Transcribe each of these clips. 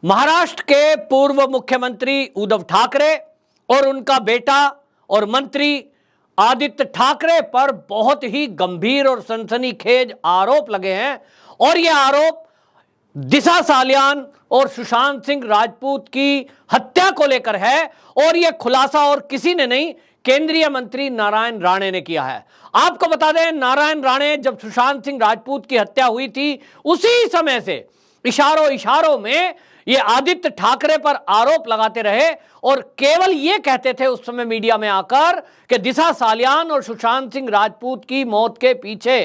महाराष्ट्र के पूर्व मुख्यमंत्री उद्धव ठाकरे और उनका बेटा और मंत्री आदित्य ठाकरे पर बहुत ही गंभीर और सनसनीखेज आरोप लगे हैं और ये आरोप दिशा सालियान और सुशांत सिंह राजपूत की हत्या को लेकर है और यह खुलासा और किसी ने नहीं, केंद्रीय मंत्री नारायण राणे ने किया है। आपको बता दें, नारायण राणे जब सुशांत सिंह राजपूत की हत्या हुई थी उसी समय से इशारों इशारों में ये आदित्य ठाकरे पर आरोप लगाते रहे और केवल ये कहते थे उस समय मीडिया में आकर कि दिशा सालियान और सुशांत सिंह राजपूत की मौत के पीछे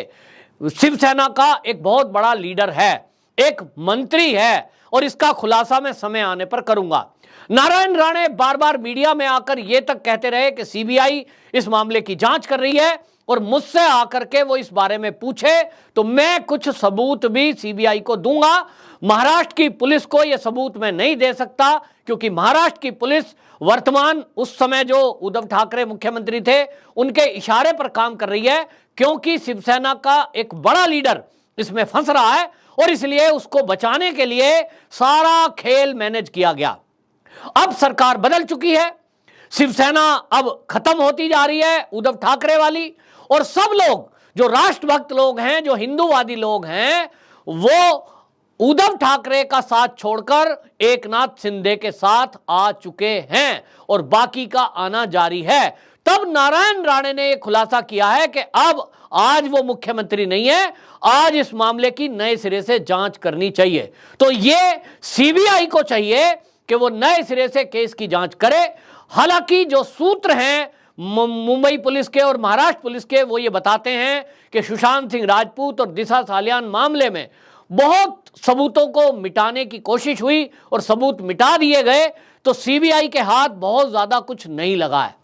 शिवसेना का एक बहुत बड़ा लीडर है, एक मंत्री है और इसका खुलासा मैं समय आने पर करूंगा। नारायण राणे बार बार मीडिया में आकर यह तक कहते रहे कि सीबीआई इस मामले की जांच कर रही है और मुझसे आकर के वो इस बारे में पूछे तो मैं कुछ सबूत भी सीबीआई को दूंगा। महाराष्ट्र की पुलिस को यह सबूत मैं नहीं दे सकता क्योंकि महाराष्ट्र की पुलिस वर्तमान उस समय जो उद्धव ठाकरे मुख्यमंत्री थे उनके इशारे पर काम कर रही है, क्योंकि शिवसेना का एक बड़ा लीडर इसमें फंस रहा है और इसलिए उसको बचाने के लिए सारा खेल मैनेज किया गया। अब सरकार बदल चुकी है, शिवसेना अब खत्म होती जा रही है उद्धव ठाकरे वाली, और सब लोग जो राष्ट्रभक्त लोग हैं, जो हिंदूवादी लोग हैं, वो उद्धव ठाकरे का साथ छोड़कर एकनाथ शिंदे के साथ आ चुके हैं और बाकी का आना जारी है। तब नारायण राणे ने यह खुलासा किया है कि अब आज वो मुख्यमंत्री नहीं है, आज इस मामले की नए सिरे से जांच करनी चाहिए। तो ये सीबीआई को चाहिए कि वो नए सिरे से केस की जांच करे। हालांकि जो सूत्र हैं मुंबई पुलिस के और महाराष्ट्र पुलिस के, वो ये बताते हैं कि सुशांत सिंह राजपूत और दिशा सालियान मामले में बहुत सबूतों को मिटाने की कोशिश हुई और सबूत मिटा दिए गए, तो सीबीआई के हाथ बहुत ज्यादा कुछ नहीं लगा है।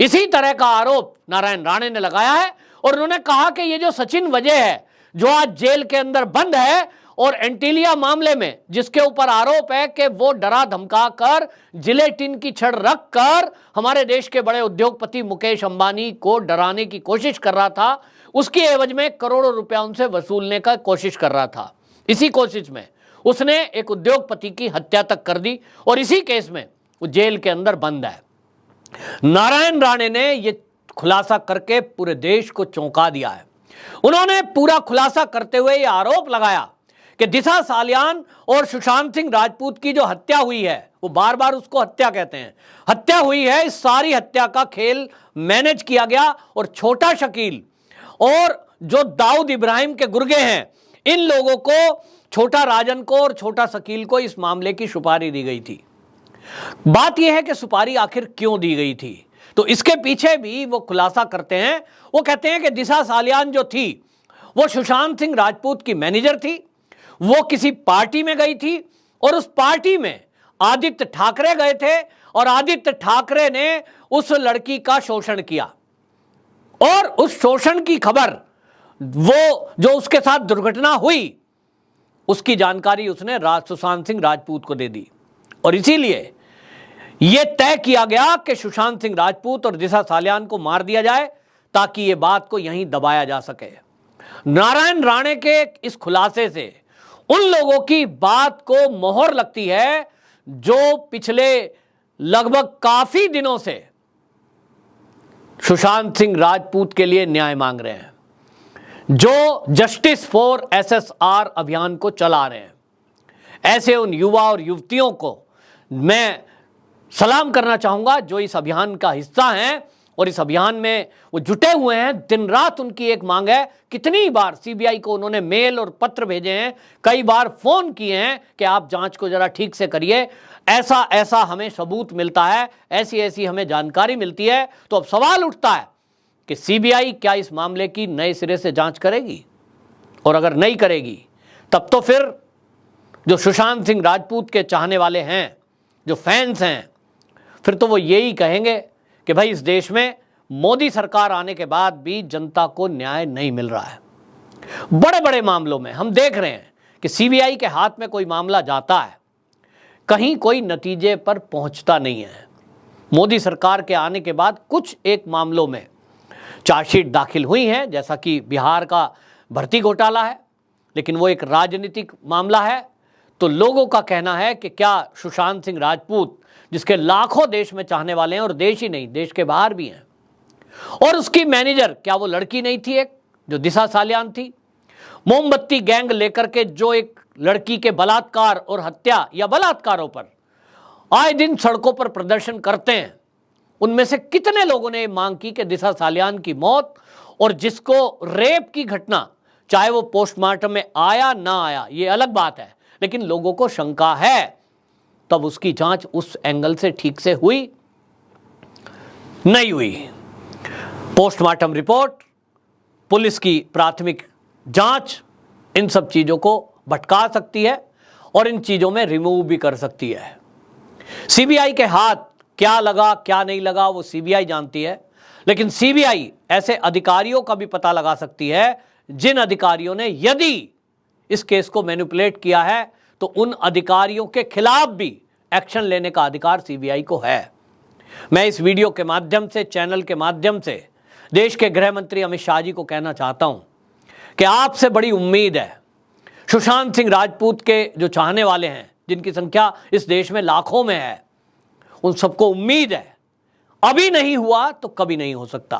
इसी तरह का आरोप नारायण राणे ने लगाया है और उन्होंने कहा कि ये जो सचिन वजह है जो आज जेल के अंदर बंद है और एंटीलिया मामले में जिसके ऊपर आरोप है कि वो डरा धमका कर जिलेटिन की छड़ रख कर हमारे देश के बड़े उद्योगपति मुकेश अंबानी को डराने की कोशिश कर रहा था, उसकी एवज में करोड़ों रुपया उनसे वसूलने का कोशिश कर रहा था। इसी कोशिश में उसने एक उद्योगपति की हत्या तक कर दी और इसी केस में वो जेल के अंदर बंद है। नारायण राणे ने यह खुलासा करके पूरे देश को चौंका दिया है। उन्होंने पूरा खुलासा करते हुए यह आरोप लगाया कि दिशा सालियान और सुशांत सिंह राजपूत की जो हत्या हुई है, वो बार बार उसको हत्या कहते हैं, हत्या हुई है, इस सारी हत्या का खेल मैनेज किया गया और छोटा शकील और जो दाऊद इब्राहिम के गुर्गे हैं, इन लोगों को, छोटा राजन को और छोटा शकील को इस मामले की सुपारी दी गई थी। बात यह है कि सुपारी आखिर क्यों दी गई थी, तो इसके पीछे भी वो खुलासा करते हैं। वो कहते हैं कि दिशा सालियान जो थी वो सुशांत सिंह राजपूत की मैनेजर थी, वो किसी पार्टी में गई थी और उस पार्टी में आदित्य ठाकरे गए थे और आदित्य ठाकरे ने उस लड़की का शोषण किया और उस शोषण की खबर, वो जो उसके साथ दुर्घटना हुई, उसकी जानकारी उसने सुशांत सिंह राजपूत को दे दी और इसीलिए यह तय किया गया कि सुशांत सिंह राजपूत और दिशा सालियान को मार दिया जाए ताकि यह बात को यहीं दबाया जा सके। नारायण राणे के इस खुलासे से उन लोगों की बात को मोहर लगती है जो पिछले लगभग काफी दिनों से सुशांत सिंह राजपूत के लिए न्याय मांग रहे हैं, जो जस्टिस फॉर एसएसआर अभियान को चला रहे हैं। ऐसे उन युवा और युवतियों को मैं सलाम करना चाहूंगा जो इस अभियान का हिस्सा हैं और इस अभियान में वो जुटे हुए हैं। दिन रात उनकी एक मांग है। कितनी बार सीबीआई को उन्होंने मेल और पत्र भेजे हैं, कई बार फोन किए हैं कि आप जांच को जरा ठीक से करिए, ऐसा ऐसा हमें सबूत मिलता है, ऐसी ऐसी हमें जानकारी मिलती है। तो अब सवाल उठता है कि सीबीआई क्या इस मामले की नए सिरे से जांच करेगी, और अगर नहीं करेगी तब तो फिर जो सुशांत सिंह राजपूत के चाहने वाले हैं, जो फैंस हैं, फिर तो वो यही कहेंगे कि भाई इस देश में मोदी सरकार आने के बाद भी जनता को न्याय नहीं मिल रहा है। बड़े बड़े मामलों में हम देख रहे हैं कि सीबीआई के हाथ में कोई मामला जाता है, कहीं कोई नतीजे पर पहुंचता नहीं है। मोदी सरकार के आने के बाद कुछ एक मामलों में चार्जशीट दाखिल हुई है, जैसा कि बिहार का भर्ती घोटाला है, लेकिन वो एक राजनीतिक मामला है, तो लोगों का कहना है कि क्या सुशांत सिंह राजपूत, जिसके लाखों देश में चाहने वाले हैं और देश ही नहीं देश के बाहर भी हैं, और उसकी मैनेजर, क्या वो लड़की नहीं थी एक जो दिशा सालियान थी? मोमबत्ती गैंग लेकर के जो एक लड़की के बलात्कार और हत्या या बलात्कारों पर आए दिन सड़कों पर प्रदर्शन करते हैं, उनमें से कितने लोगों ने मांग की कि दिशा सालियान की मौत और जिसको रेप की घटना, चाहे वो पोस्टमार्टम में आया ना आया ये अलग बात है, लेकिन लोगों को शंका है, तब उसकी जांच उस एंगल से ठीक से हुई नहीं हुई। पोस्टमार्टम रिपोर्ट, पुलिस की प्राथमिक जांच इन सब चीजों को भटका सकती है और इन चीजों में रिमूव भी कर सकती है। सीबीआई के हाथ क्या लगा क्या नहीं लगा वो सीबीआई जानती है, लेकिन सीबीआई ऐसे अधिकारियों का भी पता लगा सकती है जिन अधिकारियों ने यदि इस केस को मैनिपुलेट किया है तो उन अधिकारियों के खिलाफ भी एक्शन लेने का अधिकार सीबीआई को है। मैं इस वीडियो के माध्यम से, चैनल के माध्यम से देश के गृह मंत्री अमित शाह जी को कहना चाहता हूं कि आपसे बड़ी उम्मीद है। सुशांत सिंह राजपूत के जो चाहने वाले हैं, जिनकी संख्या इस देश में लाखों में है, उन सबको उम्मीद है, अभी नहीं हुआ तो कभी नहीं हो सकता।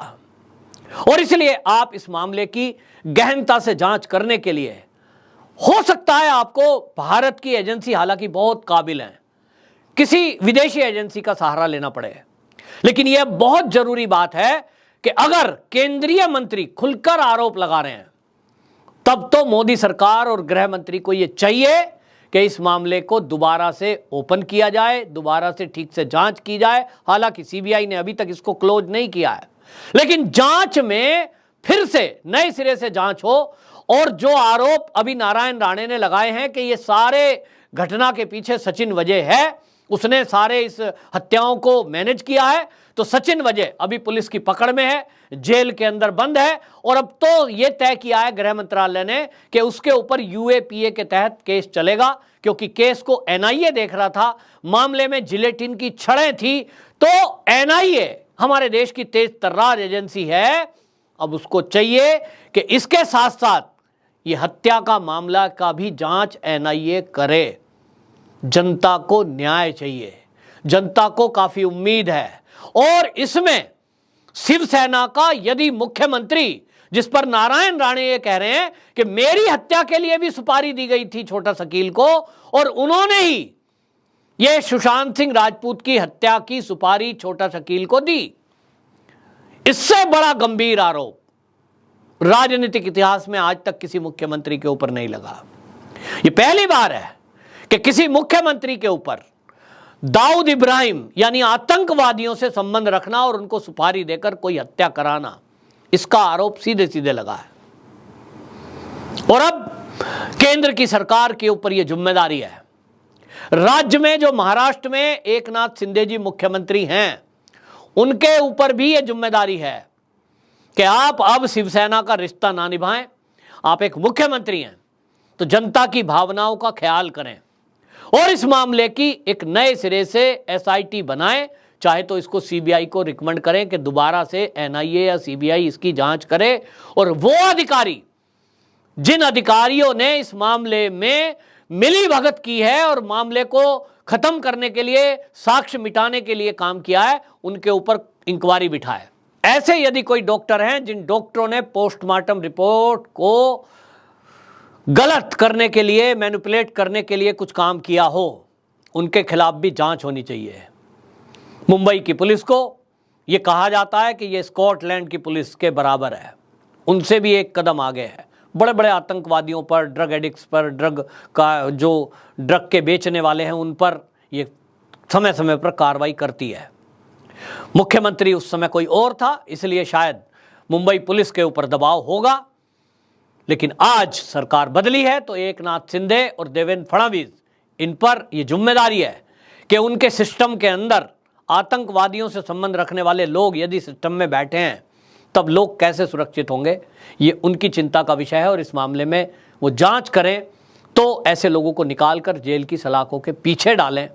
और इसलिए आप इस मामले की गहनता से जांच करने के लिए, हो सकता है आपको भारत की एजेंसी, हालांकि बहुत काबिल है, किसी विदेशी एजेंसी का सहारा लेना पड़े, लेकिन यह बहुत जरूरी बात है कि अगर केंद्रीय मंत्री खुलकर आरोप लगा रहे हैं तब तो मोदी सरकार और गृह मंत्री को यह चाहिए कि इस मामले को दोबारा से ओपन किया जाए, दोबारा से ठीक से जांच की जाए। हालांकि सीबीआई ने अभी तक इसको क्लोज नहीं किया है, लेकिन जांच में फिर से नए सिरे से जांच हो और जो आरोप अभी नारायण राणे ने लगाए हैं कि ये सारे घटना के पीछे सचिन वजह है, उसने सारे इस हत्याओं को मैनेज किया है, तो सचिन वजह अभी पुलिस की पकड़ में है, जेल के अंदर बंद है, और अब तो यह तय किया है गृह मंत्रालय ने कि उसके ऊपर यूएपीए के तहत केस चलेगा, क्योंकि केस को एनआईए देख रहा था, मामले में जिलेटिन की छड़ें थी, तो एनआईए हमारे देश की तेज तर्रार एजेंसी है, अब उसको चाहिए कि इसके साथ साथ ये हत्या का मामला का भी जांच एनआईए करे। जनता को न्याय चाहिए, जनता को काफी उम्मीद है, और इसमें शिवसेना का यदि मुख्यमंत्री, जिस पर नारायण राणे ये कह रहे हैं कि मेरी हत्या के लिए भी सुपारी दी गई थी छोटा शकील को, और उन्होंने ही ये सुशांत सिंह राजपूत की हत्या की सुपारी छोटा शकील को दी, इससे बड़ा गंभीर आरोप राजनीतिक इतिहास में आज तक किसी मुख्यमंत्री के ऊपर नहीं लगा। ये पहली बार है कि किसी मुख्यमंत्री के ऊपर दाऊद इब्राहिम यानी आतंकवादियों से संबंध रखना और उनको सुपारी देकर कोई हत्या कराना, इसका आरोप सीधे सीधे लगा है। और अब केंद्र की सरकार के ऊपर यह जिम्मेदारी है। राज्य में जो महाराष्ट्र में एकनाथ शिंदे जी मुख्यमंत्री हैं, उनके ऊपर भी यह जिम्मेदारी है कि आप अब शिवसेना का रिश्ता ना निभाएं। आप एक मुख्यमंत्री हैं तो जनता की भावनाओं का ख्याल करें और इस मामले की एक नए सिरे से एसआईटी बनाएं, चाहे तो इसको सीबीआई को रिकमेंड करें कि दोबारा से एनआईए या सीबीआई इसकी जांच करे, और वो अधिकारी, जिन अधिकारियों ने इस मामले में मिली भगत की है और मामले को खत्म करने के लिए, साक्ष्य मिटाने के लिए काम किया है, उनके ऊपर इंक्वायरी बिठाए। ऐसे यदि कोई डॉक्टर हैं जिन डॉक्टरों ने पोस्टमार्टम रिपोर्ट को गलत करने के लिए, मैनिपुलेट करने के लिए कुछ काम किया हो, उनके खिलाफ भी जांच होनी चाहिए। मुंबई की पुलिस को यह कहा जाता है कि यह स्कॉटलैंड की पुलिस के बराबर है, उनसे भी एक कदम आगे है। बड़े बड़े आतंकवादियों पर, ड्रग एडिक्ट्स पर, ड्रग के बेचने वाले हैं, उन पर यह समय समय पर कार्रवाई करती है। मुख्यमंत्री उस समय कोई और था, इसलिए शायद मुंबई पुलिस के ऊपर दबाव होगा, लेकिन आज सरकार बदली है तो एकनाथ शिंदे और देवेंद्र फडणवीस, इन पर यह जिम्मेदारी है कि उनके सिस्टम के अंदर आतंकवादियों से संबंध रखने वाले लोग यदि सिस्टम में बैठे हैं तब लोग कैसे सुरक्षित होंगे, ये उनकी चिंता का विषय है। और इस मामले में वो जांच करें तो ऐसे लोगों को निकालकर जेल की सलाखों के पीछे डालें।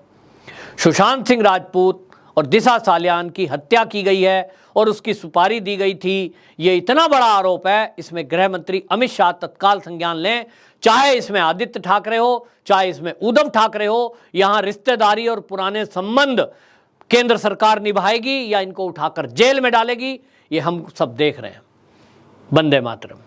सुशांत सिंह राजपूत और दिशा सालियान की हत्या की गई है और उसकी सुपारी दी गई थी, ये इतना बड़ा आरोप है, इसमें गृह मंत्री अमित शाह तत्काल संज्ञान लें, चाहे इसमें आदित्य ठाकरे हो, चाहे इसमें उद्धव ठाकरे हो, यहां रिश्तेदारी और पुराने संबंध केंद्र सरकार निभाएगी या इनको उठाकर जेल में डालेगी, ये हम सब देख रहे हैं। वंदे मातरम।